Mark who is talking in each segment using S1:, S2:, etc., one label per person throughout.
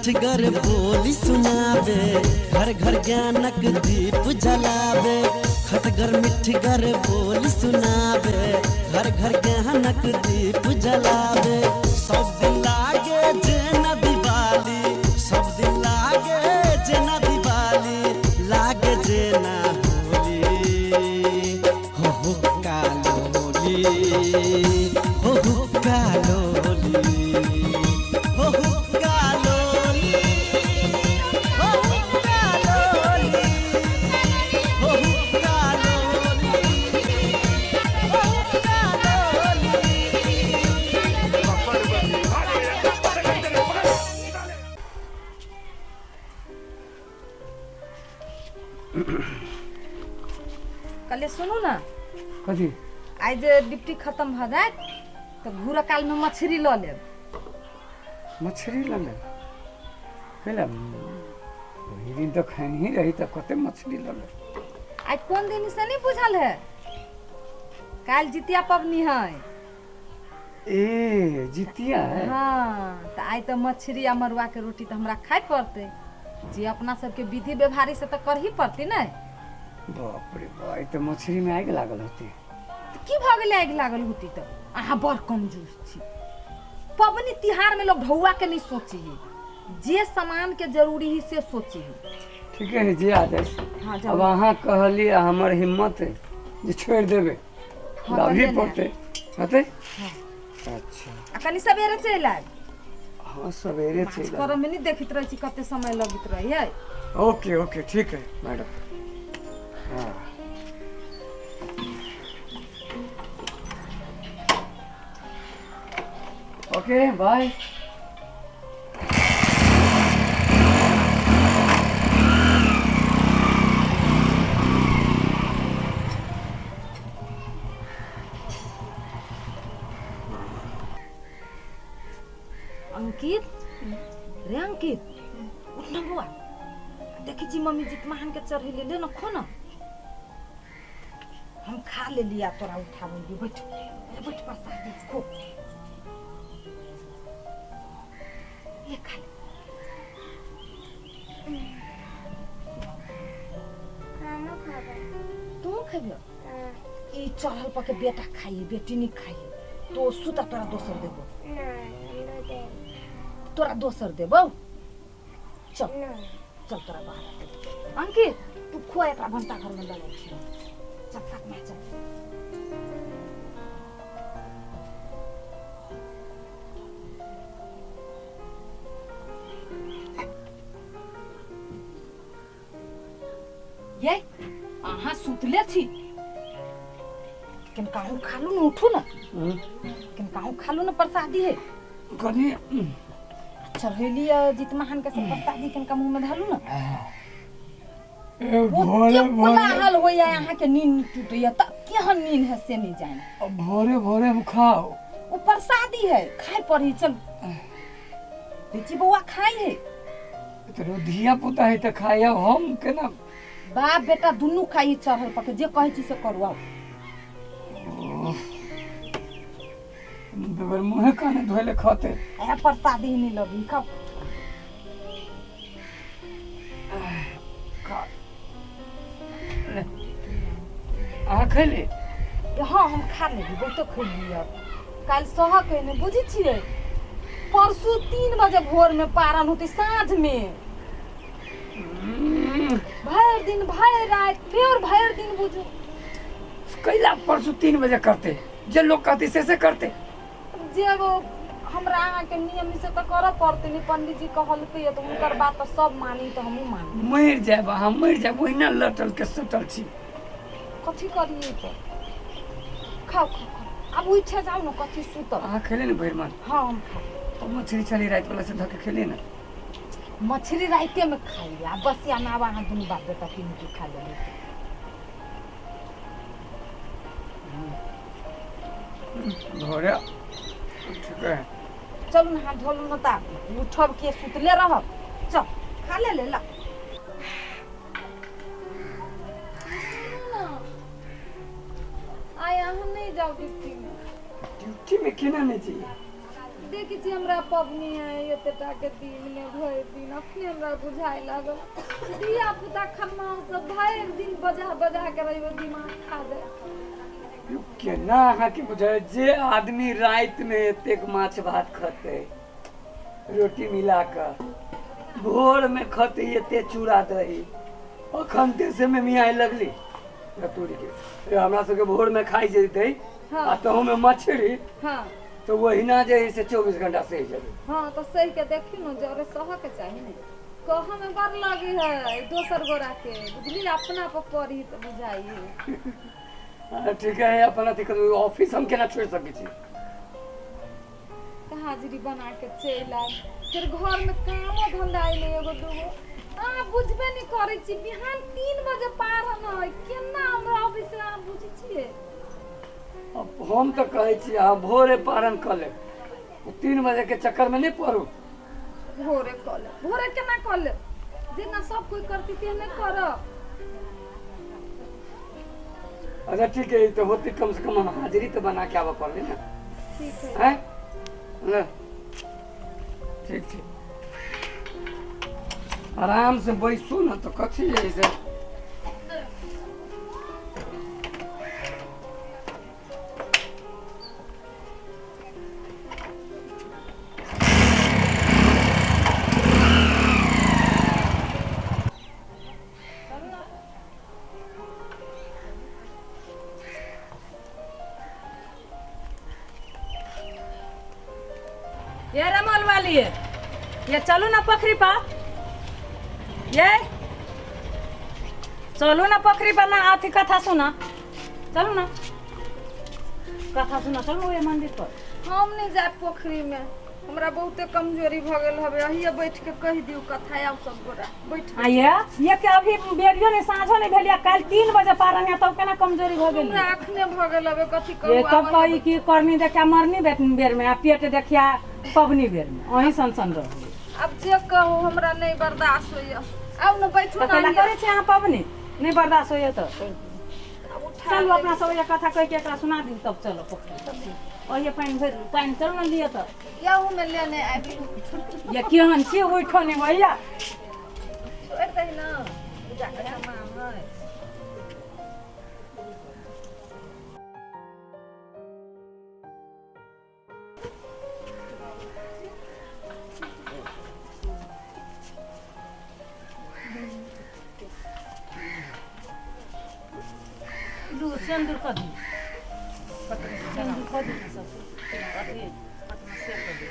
S1: मिठगर बोली सुनावे, घर घर ज्ञानक दीप जलावे। खटगर मिठगर बोली सुनावे, घर घर ज्ञानक दीप जलावे। सब दिन लागे जेना दिवाली, सब दिन लागे जेना दिवाली, लागे जेना होली। हो कालोली, हो कालोली, हो कालोली, हो कालोली, हो कालोली, हो
S2: कल सुनू ना,
S3: कथी
S2: आज डिप्टी खत्म भ जाए तो घूरा काल में मछली ल ले।
S3: मछली ल ले पहले वही दिन तो खानी ही रही तो कते मछली ल ले।
S2: आज कौन दिन से नहीं बुझल है? काल जितिया पबनी है।
S3: ए जितिया है।
S2: हाँ तो आज तो मछली या मरुआ के रोटी तो हमरा खाए पड़ते। जी अपना सबके विधि व्यवहारी से तो कर ही पड़ती ना।
S3: बाप रे बाप, तो मछली में आग लागल होती।
S2: तो की भ गेले आग लागल होती तो? अहाँ बड़ कंजूस छी। पबनी तिहार में लोग ढौआ के नहीं सोची है, जे सामान के जरूरी ही से सोची है।
S3: ठीक है जी आदेश।
S2: हाँ
S3: अब अहाँ कहली हमर हिम्मत है जे छोड़ देबे।
S2: हाँ,
S3: लाभी
S2: तो
S3: पड़ते होते।
S2: हाँ।
S3: अच्छा
S2: आ कनी सवेरे चल आए।
S3: हाँ सवेरे
S2: माछ
S3: चल
S2: करम में नहीं देखित रही छी कते समय लगित रही है।
S3: ओके ओके ठीक है मैडम। हाँ ओके बाय।
S2: अंकित, रे अंकित, उठ ना बुआ। देखी जी मम्मी जी महान के चढ़े ले ना खो ना। हम खा ले लिया तोरा उठावेंगे। बैठ बैठ प्रसाद खो। ये खा ले।
S4: खाना खाबा।
S2: तू खइबो? ई चढ़ल पके बेटा खाई, बेटी नहीं खाई। तो सुता तोरा दोसर देबो। तोरा दोसर देबो। चल चल तोरा बाहर। अंकित तू खो एकरा भंता घर में लगे छी। चल तक में चल। ये अहाँ सुतले छी। किनकाहू खालू न उठू न। किनकाहू खालू न प्रसादी है।
S3: कनी
S2: चढ़ेली जितमहान के सब प्रसादी किनका मुंह में धालू न।
S3: भोरे भोरे
S2: हाल होया यहाँ के नींद टूटैया त केहन नींद है से नहीं जाने।
S3: भोरे भोरे हम खाओ।
S2: वो प्रसादी है, खाए पड़ी। चल बेची बउआ खाई है।
S3: तो धिया पुता है तो खाए। अब हम केना?
S2: बाप बेटा दुनू खाई चढ़ल पके। जे कहे छी से करू। आओ
S3: दोबर मुँह काने धोले खाते।
S2: ए प्रसादी ही नहीं लगी। खाओ
S3: अहाँ खैले?
S2: हाँ हम खा लेली। बहुते खेली। अब काल सह के ने बुझी छिए। परसों 3 बजे भोर में पारण होती, साँझ में भर दिन भर रात फिर भर दिन बुझो।
S3: कैला परसों 3 बजे करते जे लोग कहते से करते।
S2: जे वो हमरा अहाँ के नियम से तो करऽ पड़ते। नहीं पंडित जी कहलकै तो उनकर बात तो सब मानी तो हमहू मानी।
S3: मर जाए हम मर जाए वही ना लटल के सटल छी।
S2: कथी करिए तो? खाओ खाओ खाओ। अब उठे जाओ ना। कथी सुतब?
S3: अहाँ खेले ना भैर मान?
S2: हाँ हम खा।
S3: तो मछली छली रात वाला से धके खेले ना।
S2: मछली राइते में खाई लिया। बस या ना वहाँ दुनू बाप बेटा तीन की खा ले।
S3: भोरे ठीक है।
S2: चलू ना हाथ धोलू न ता उठब के सुतले रहब। चल खा ले ला। आया हम नहीं जाओ ड्यूटी में।
S3: ड्यूटी में केना नहीं चाहिए?
S2: देखी छी हमरा पबनी है एतेटा के दिन में भर दिन अखने हमरा बुझाए लागल दिया पुता खम्मा सब भर दिन बजा बजा के रहियो दिमाग खा दे
S3: केना अहाँके बुझाय जे आदमी राति में एतेक माछ भात खते रोटी मिला कर भोर में खते एते चूड़ा दही अखन देशे में मियाँ लगली रतुरी के हमरा सबके भोर में खाई जेतै
S2: हाँ।
S3: आ तहु में मछली
S2: हाँ
S3: तो वही ना जे है से 24 घंटा सही जाए।
S2: हाँ तो सही के देखी न जरे सह के चाहिए ने कह में बड़ लगी है दोसर गोरा के बुझली अपना पर पड़ी तो बुझाई
S3: ठीक है अपना दिक्कत ऑफिस हम केना छोड़ सकै छी
S2: हाजिरी बना के चल आए फिर घर में कामो धंधा आइले एगो दूगो बुझबे नहीं करे छी बिहान 3 बजे पार न केना हमरा ऑफिस से आ बुझी छिए
S3: अब हम तो कहै छी अहाँ भोरे पारण कर ले 3 बजे के चक्कर में नहीं पड़ू
S2: भोरे केना कर ले जेना सब कोई करती तेने कर
S3: अच्छा ठीक है तो होती कम से कम हम हाजिरी तो बना के आवा पड़े ना
S2: ठीक है
S3: हैं ले ठीक ठीक आराम से बैसू ना तो कथी है से
S5: ये रमल वाली है ये चलो ना पोखरी पर ये चलो ना पोखरी पर ना आती कथा सुना चलो ना कथा सुना चलो ये मंदिर पर
S2: हम नहीं जाए पोखरी में हमरा बहुते कमजोरी भ गेल हवे अहिए बैठ के कह दियो कथा आब सब गोरा बैठ
S5: आइए ये के अभी बेरियो ने साँझो ने भेलिया कल 3 बजे पारन है तब केना कमजोरी हो गेल
S2: हमरा अखने भ गेल हवे कथी कहू
S5: ये कब कही की करनी देखा मरनी बेर में आ पेट देखिया पबनी बेर में वही सन रह
S2: अब जे कहू हमरा नहीं बर्दाश्त होइए आउ न बैठू
S5: तो केना
S2: ना
S5: करे छे अहाँ पबनी नहीं बर्दाश्त होइए तो चलो अपना सब ये कथा कह के एकरा सुना दी तब चलो पोखरी और ये पानी चल ना लिया तो
S2: याहू में लेने आबी
S5: ये केहन छी उठो नहीं भैया
S2: छोड़ दही ना पूजा के सामान है
S5: दू सिंदूर कर दी सिंदूर कर दी सब अथी पटना से कर दी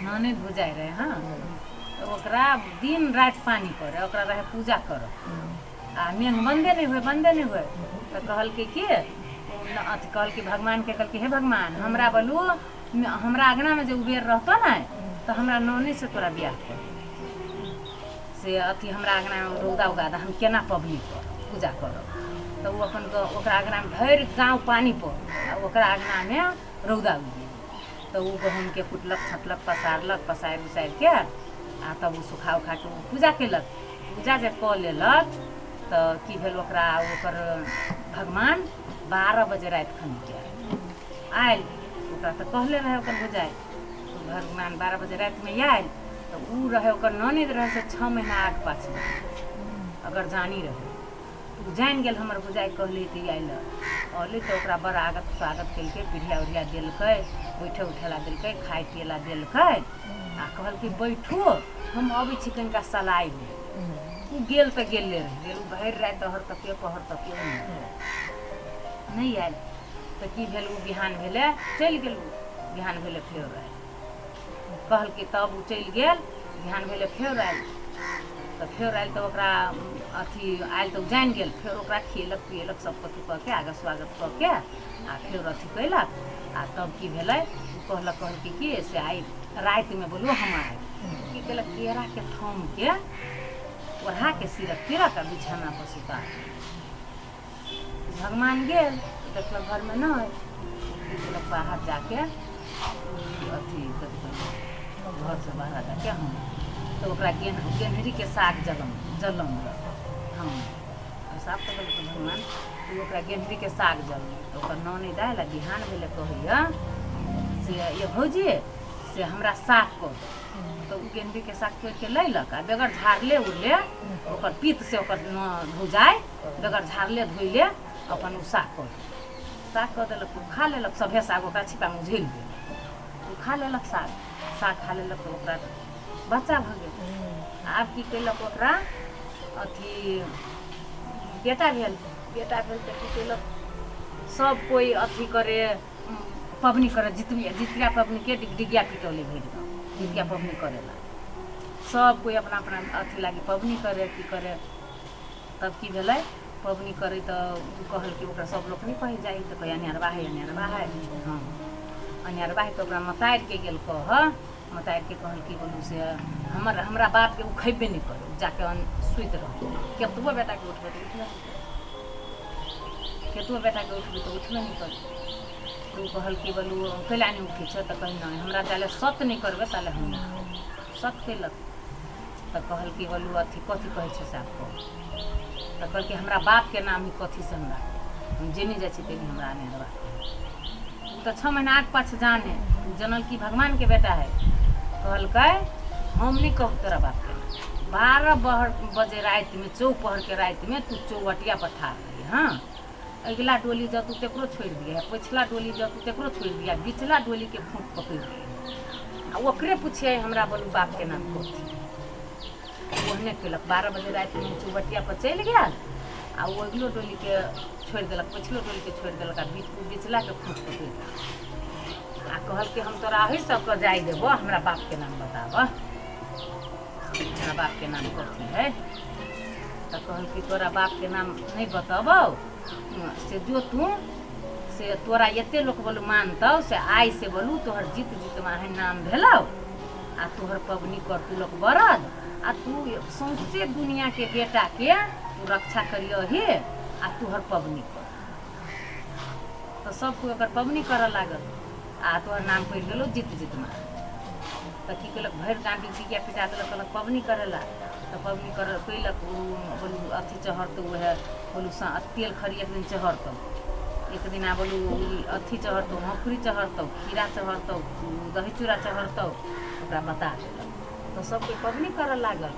S5: ननद बुझाई रहे हाँ तो ओकरा दिन रात पानी करे ओकरा रहे पूजा करो आ मेघ बंदे नहीं हुए तो कहल के अथी कहल कि भगवान के कहल कि हे भगवान हमरा बोलू हमरा आंगना में जो उबेर रहतो ना तो हमरा नौनी से तोरा ब्याह कर से अथी हमरा आंगना में रौदा उगा हम केना पबनी कर पूजा करो तो वो अपन ओकरा आंगना में भर गाँव पानी पर ओकरा आंगना में रौदा उगे तो वो गहूम के कुटलक छटलक पसार उसार के आ तब वो सुखा उखा के पूजा केलक पूजा जब कऽ लेलक तो की भेल ओकरा ओकर भगवान 12 बजे रात खन के आयल ओकरा तो कहले रहे ओकर बुझाई तो भगवान 12 बजे रात में आयल तो ऊ रहे ओकर ननद रहे से 6 महीना आग पाछे अगर जानी रहे तो जान गेल हमर बुझाई कहली तो आयल अली तो ओकरा बड़ा आगत स्वागत केलकै पीढ़िया उढ़िया देलकै बैठे उठेला देलकै खाए पिएला देलकै आ कहल कि बैठू हम अबै छी कनिका सलाइ ले गेल तो गेले रहे गेल भरि राति हर तकिए पहर तकिए नहीं आयल तो की भेल उ बिहान भेले चलि गेल बिहान भेले फेर आयल कहल कि तब उ चलि गेल बिहान भेले फेर आयल तो फेर आयल तो ओकरा अथी आयल तो जानि गेल फेर ओकरा खिएलक पिएलक सब कथी कऽ के आगे स्वागत कऽ के आ फेर अथी कैलक आ तब की भेलै कहल कि से आइ रातिमे बोलू हम आइ की केलक केरा के थम के ओढ़ा के सिरक तिरक आ बिछाना पर सुता भगवान गेल देखलक घर में नहीं केलक बाहर जाके अथी कथी कहलक घर से बाहर जाके हम तो ओकरा गेनहरी के साग जलम हम साफ कर देलक भगवान तो ओकरा गेनहरी के साग जलम तो ओकर नौनी दाय ला बिहान भेले कहैया से ये भौजी से हमरा साग कर तो उ गेनहरी के साग तोड़ के लैलक आ बगैर झाड़ले उड़ले ओकर पीत से ओकर भुजाय बगैर झाड़ले धोइले अपन उ साग कर देलक उ खा लेलक सभे साग ओकरा छिपा में झेल गेल उ खा लेलक साग खा लेलक तो ओकरा बच्चा भ गेल आब की केलक ओकरा अथी बेटा भेल तो की केलक सब कोई अथी करे पबनी करे जितिया पबनी के डिगिया पिटौली भेज जितिया पबनी करेला सब कोई अपना अपना अथी लागी पबनी करे की करे तब की भेलै पबनी करे तो कहल कि ओकरा सब लोग नहीं कही जाई तो कही अनियारवा है हाँ अनियारवा है तो ओकरा मतारि के गेल मतारि के कहल कि बोलू से हमरा बाप के उ खैबे नहीं करे जाके सुइत रह केतबो बेटा के उठबे तो उठबे केतबो बेटा के उठबे तो उठबे नहीं करे तो कहल कि बोलू कैला नहीं उठे छे तो कही नहीं हमरा ताले सत नहीं करबे ताले हम सत कैलक तो कहल कि बोलू अथी कथी कहे छे से आपको तो कहल कि हमरा बाप के नाम ही कथी से हमरा हम जेनी जाइ छी तेनी हमरा आने रहा तो 6 महीना आग पाछ जाने जनल की भगवान के बेटा है कहलकै हम नहीं कहू तोरा बाप के 12 बजे रात में चौपहर के रात में तू चौवटिया पर ठाड़ रही हाँ अगला डोली जब तू तेकरो छोड़ दिया पछिला डोली जब तू तेकरो छोड़ दिया बिचला डोली के फूट पकड़ दिया आ ओकरे पूछिए हमरा बोलू बाप के नाम कथी ओहने केलक 12 बजे रात में चौवटिया पर चलि गया आ वो अगलो डोली के छोड़ देलक पछिलो डोली के छोड़ देलक आ बिचला के फूट पकड़ आ कहल कि हम तोरा अही सबके जाय देबो हमरा बाप के नाम बताब हमरा बाप के नाम कथी है तो कहल कि तोरा बाप के नाम नहीं बताबो से जो तू से तोरा एते लोग बोलू मानतौ से आई से बोलू तोहर जीत माहे नाम भेलौ आ तोहर पबनी कर तू लोग बरद आ तू सौंसे दुनिया के बेटा के तू रक्षा करियो ही आ तोहर पबनी कर तो सब कोई ओकर पबनी करऽ लागल आ तोहर नाम पड़ि गेलो जीत मार तो की केलक भरि डाँडी टिकिया पिटा देलक कहलक पबनी करेला तो पबनी कर कैलक बोलू अथी चढ़तौ वह बोलू तेल खरी एक दिन चढ़तौ एक दिन आ बोलू अथी चढ़तौ मखुरी चढ़तौ खीरा चढ़तौ दही चूड़ा चढ़तौ ओकरा बता देलक तो सब कोई पबनी करऽ लागल